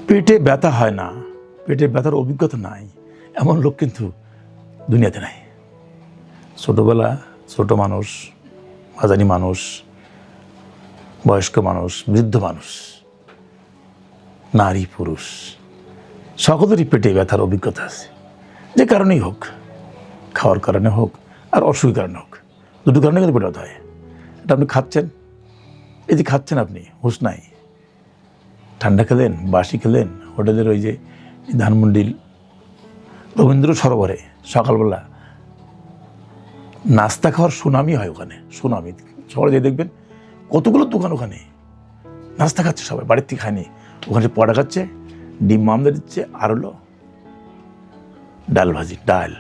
পেটে ব্যথা হয় না, পেটে ব্যথার অভিজ্ঞতা নাই এমন লোক কিন্তু দুনিয়াতে নাই। ছোটোবেলা ছোট মানুষ, মাঝারি মানুষ, বয়স্ক মানুষ, বৃদ্ধ মানুষ, নারী পুরুষ সকলেরই পেটে ব্যথার অভিজ্ঞতা আছে, যে কারণেই হোক, খাওয়ার কারণে হোক আর অসুখের কারণে হোক, দুটো কারণে কিন্তু পেটে ব্যথা হয়। এটা আপনি খাচ্ছেন, এই যে খাচ্ছেন আপনি হুঁশ নাই, ঠান্ডা খেলেন, বাসি খেলেন, হোটেলের ওই যে ধানমন্ডির রবীন্দ্র সরোবরে সকালবেলা নাস্তা খাওয়ার সুনামি হয়, ওখানে সুনামি শহরে যে দেখবেন কতগুলো দোকান, ওখানে নাস্তা খাচ্ছে সবাই, বাড়ির থেকে খায়নি, ওখানে পড়া খাচ্ছে, ডিম মামলা দিচ্ছে, আর হলো ডাল ভাজি, ডাল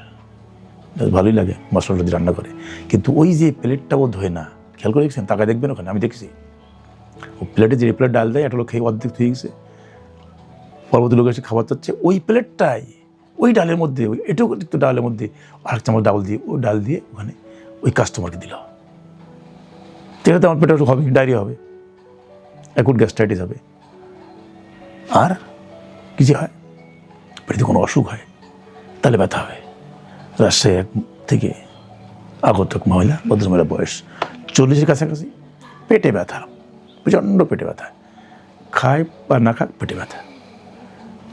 ভালোই লাগে মশলা দিয়ে রান্না করে, কিন্তু ওই যে প্লেটটাও ধোয় না, খেয়াল করে দেখছেন, তাকায় দেখবেন ওখানে, আমি দেখছি ও প্লেটে যে প্লেট ডাল দেয়, একটা লোক খেয়ে অর্ধেক ধুয়ে গেছে, পরবর্তী লোক এসে খাবার চাচ্ছে, ওই প্লেটটাই ওই ডালের মধ্যে, ওই এটাও একটু ডালের মধ্যে আরেক চামচ ডাল দিয়ে, ওই ডাল দিয়ে ওখানে ওই কাস্টমারকে দিল। সেটাতে আমার পেটে হবে, ডায়রিয়া হবে, অ্যাকুট গ্যাস্ট্রাইটিস হবে, আর কিছু হয়, পেটে কোনো অসুখ হয়, তাহলে ব্যথা হবে। রাজশাহী এক থেকে আগত এক মহিলা, ভদ্রমহিলা, বয়স 40-এর কাছাকাছি, পেটে ব্যথা, প্রচণ্ড পেটে ব্যথা, খায় বা না খাক পেটে ব্যথা।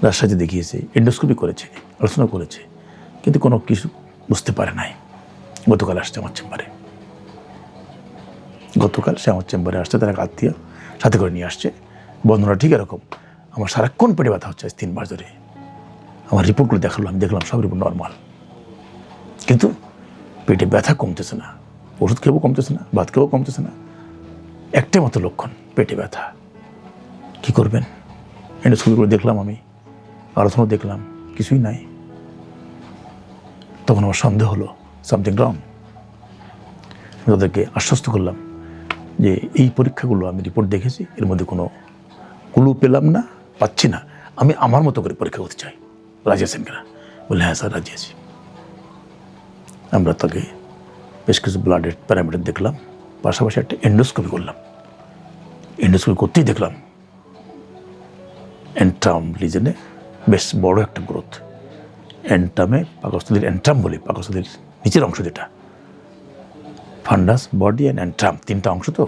রাজশাহীতে দেখিয়েছে, এন্ডোস্কোপি করেছে, আলোচনা করেছে, কিন্তু কোনো কিছু বুঝতে পারে নাই। গতকাল আসছে আমার চেম্বারে, সে আমার চেম্বারে আসছে, তার এক আত্মীয় সাথে করে নিয়ে আসছে। বর্ণনা ঠিক এরকম, আমার সারাক্ষণ পেটে ব্যথা হচ্ছে 3 মাস ধরে। আমার রিপোর্টগুলো দেখালাম, দেখলাম সব রিপোর্ট নর্মাল, কিন্তু পেটে ব্যথা কমতেছে না, ওষুধ খেয়েও কমতেছে না, ভাত খেয়েও কমতেছে না, একটাই মতো লক্ষণ পেটে ব্যথা। কী করবেন? এন্ডোস্কোপিগুলো দেখলাম, আমি আলোচনা দেখলাম, কিছুই নাই। তখন আমার সন্দেহ হলো সামথিং রং। তাদেরকে আশ্বস্ত করলাম যে এই পরীক্ষাগুলো আমি রিপোর্ট দেখেছি, এর মধ্যে কোনো ক্লু পেলাম না, পাচ্ছি না, আমি আমার মতো করে পরীক্ষা করতে চাই, রাজি আছেন কিনা? বলে হ্যাঁ স্যার, রাজি আছি। আমরা তাকে বেশ কিছু ব্লাডের প্যারামিটার দেখলাম, পাশাপাশি একটা এন্ডোস্কোপি করলাম। এন্ডোস্কোপি করতেই দেখলাম এন্ট্রাম লিজনে বেশ বড় একটা গ্রোথ। এন্ট্রামে পাকস্থলীর এন্ট্রাম বলি, পাকস্থলীর নিচের অংশ যেটা, ফান্ডাস, বডি অ্যান্ড এন্ট্রাম, 3টা অংশ, তো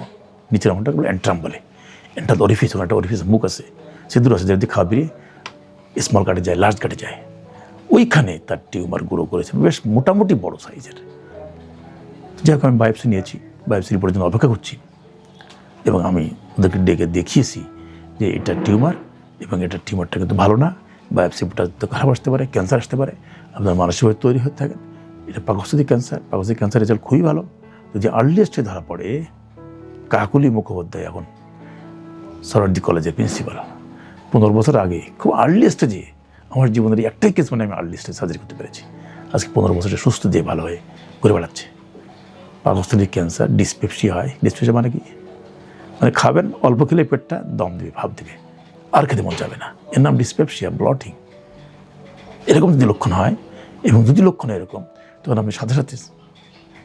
নিচের অংশটাগুলো এন্ট্রাম বলে। এন্ট্রাল অরিফিস, ওখানে একটা অরিফিস মুখ আছে, সিঁদুর আছে, যদি খাওয়া বেরিয়ে স্মল কাটে যায়, লার্জ কাটে যায়, ওইখানে তার টিউমার গ্রো করেছে, বেশ মোটামুটি বড় সাইজের। যাই হোক, আমি বায়োপসি নিয়েছি, বায়োপসি রিপোর্টের জন্য অপেক্ষা করছি, এবং আমি ওদেরকে ডেকে দেখিয়েছি যে এটা টিউমার, এবং এটা টিউমারটা কিন্তু ভালো না, বায়োপসিটা তো খারাপ আসতে পারে, ক্যান্সার আসতে পারে, আপনার মানসিকভাবে তৈরি হতে থাকেন। এটা পাকস্থলী ক্যান্সার, পাকস্থলী ক্যান্সার রেজাল্ট খুবই ভালো, যদি আর্লি স্টেজে ধরা পড়ে। কাকুলি মুখোপাধ্যায় এখন সরারদি কলেজের প্রিন্সিপাল, 15 বছর আগে খুব আর্লি স্টেজে, আমার জীবনের একটাই কেস মানে আমি আর্লি স্টেজ সার্জারি করতে পেরেছি, আজকে 15 বছরে সুস্থ দিয়ে ভালো হয়ে ঘুরে বেড়াচ্ছে। পাকস্থলী ক্যান্সার, ডিসপেপসিয়া হয়। ডিসপেপসিয়া মানে কি? মানে খাবেন, অল্প খেলে পেটটা দম দেবে, ভাব দেবে, আর খেতে মন যাবে না, এর নাম ডিসপেপসিয়া, ব্লটিং। এরকম যদি লক্ষণ হয়, এবং যদি লক্ষণ এরকম, তখন আপনি সাথে সাথে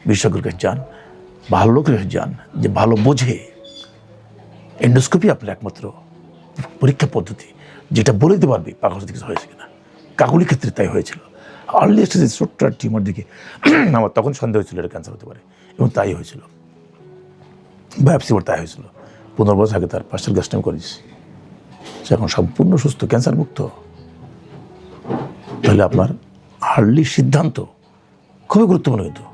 বিশেষজ্ঞের কাছে যান, ভালো লোকের কাছে যান, যে ভালো বোঝে। এন্ডোস্কোপি আপনার একমাত্র পরীক্ষা পদ্ধতি, যেটা বলে দিতে পারবে পাকস্থলী কিছু হয়েছে কিনা। কাকুলির ক্ষেত্রে তাই হয়েছিল, আর্লি স্টেজে ছোট্ট টিউমার দিকে আমার তখন সন্দেহ হয়েছিল এটা ক্যান্সার হতে পারে, এবং তাই হয়েছিল। বায়োপসি ওর তাই হয়েছিল। 15 বছর আগে তার পার্শাল গ্যাস্ট্রাম করেছি, সে এখন সম্পূর্ণ সুস্থ, ক্যান্সার মুক্ত। তাহলে আপনার আর্লি সিদ্ধান্ত খুবই গুরুত্বপূর্ণ, কিন্তু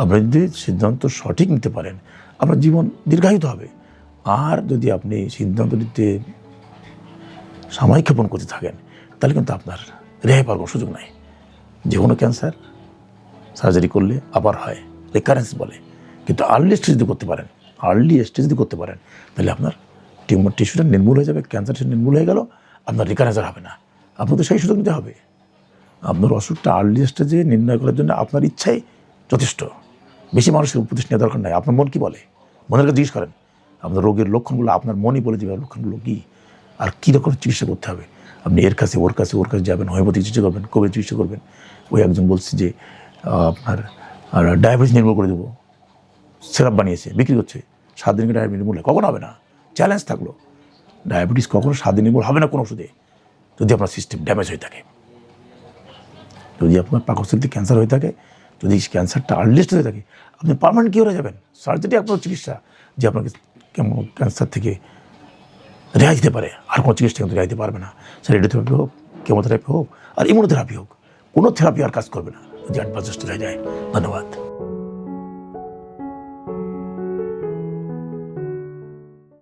আপনি যদি সিদ্ধান্ত সঠিক নিতে পারেন, আপনার জীবন দীর্ঘায়িত হবে। আর যদি আপনি সিদ্ধান্ত নিতে সময় ক্ষেপণ করতে থাকেন, তাহলে কিন্তু আপনার রেহাই পাওয়ার কোনো সুযোগ নাই। যে কোনো ক্যান্সার সার্জারি করলে আবার হয়, রিকারেন্স বলে, কিন্তু আর্লি স্টেজ যদি করতে পারেন, তাহলে আপনার টিউমার টিস্যুটা নির্মূল হয়ে যাবে, ক্যান্সার টিস্যু নির্মূল হয়ে গেল, আপনার রিকারেন্স আর হবে না। আপনাদের সেই সুযোগ নিতে হবে। আপনার অসুখটা আর্লি স্টেজে নির্ণয় করার জন্য আপনার ইচ্ছাই যথেষ্ট, বেশি মানুষের উপদেশ নেওয়ার দরকার নাই। আপনার মন কী বলে, মনের কাছে জিজ্ঞেস করেন। আপনার রোগের লক্ষণগুলো আপনার মনই বলে দেবে, লক্ষণগুলো কী আর কী রকম চিকিৎসা করতে হবে। আপনি এর কাছে ওর কাছে যাবেন, হোমিওপ্যাথি চিকিৎসা করবেন, কবে চিকিৎসা করবেন। ওই একজন বলছে যে আপনার ডায়াবেটিস নির্মূল করে দেবো, সিরাপ বানিয়েছে, বিক্রি করছে, 7 দিন ডায়াবেটিস নির্মূল হয়, কখন হবে না? চ্যালেঞ্জ থাকলো, ডায়াবেটিস কখনো 7 দিন নির্মূল হবে না কোনো ওষুধে। যদি আপনার সিস্টেম ড্যামেজ হয়ে থাকে, যদি আপনার পাকস্থলীতে ক্যান্সার হয়ে থাকে, যদি ক্যান্সারটা আর্লিয়েস্ট হয়ে থাকে, আপনি পার্মানেন্ট কিওরে যাবেন। সার্জারি আপনার চিকিৎসা যে আপনাকে ক্যান্সার থেকে রেহাই দিতে পারে, আর কোনো চিকিৎসা কিন্তু রেহাই দিতে পারবে না। সে রেডিওথেরাপি হোক, কেমোথেরাপি হোক, আর ইমিউনোথেরাপি হোক, কোনো থেরাপি আর কাজ করবে না যদি অ্যাডভান্স স্টেজে যায়। ধন্যবাদ।